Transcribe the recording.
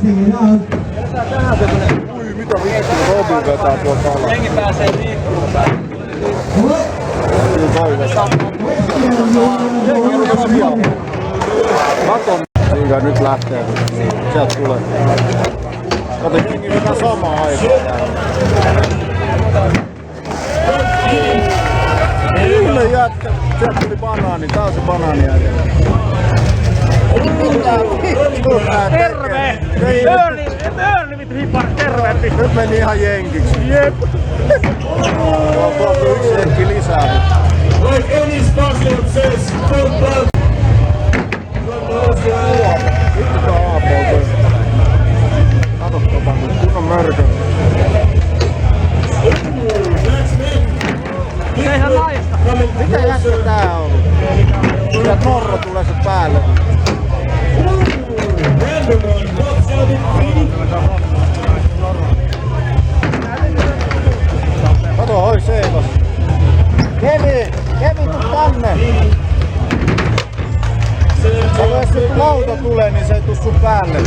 Ui, mitä vittu Robin vetää tuolta alas. Jengi pääsee liikkumaan. Jengi rupes viamaan. Katon. Mikä nyt lähtee, sieltä tulee. Kato, jengi vetää samaa aikaa. Kyllä jätkä. Sieltä tuli banaani. Tää on se banaani jätkä. Terve! Börni vittu hippari, terve! Nyt meni ihan jenkiksi. Jep! Tuolta yksi jenki lisää. Like any Spartan says, Vittu tää aapoo. Kato tota, kunnon mörkö. Se ihan naista! Mikä jätkä tää on? Kyllä Norro tulee se päälle. Kato, oi Seekas. Kevi, tuu tänne. Kato, jos lauta tulee, niin se ei tuu sun päälle.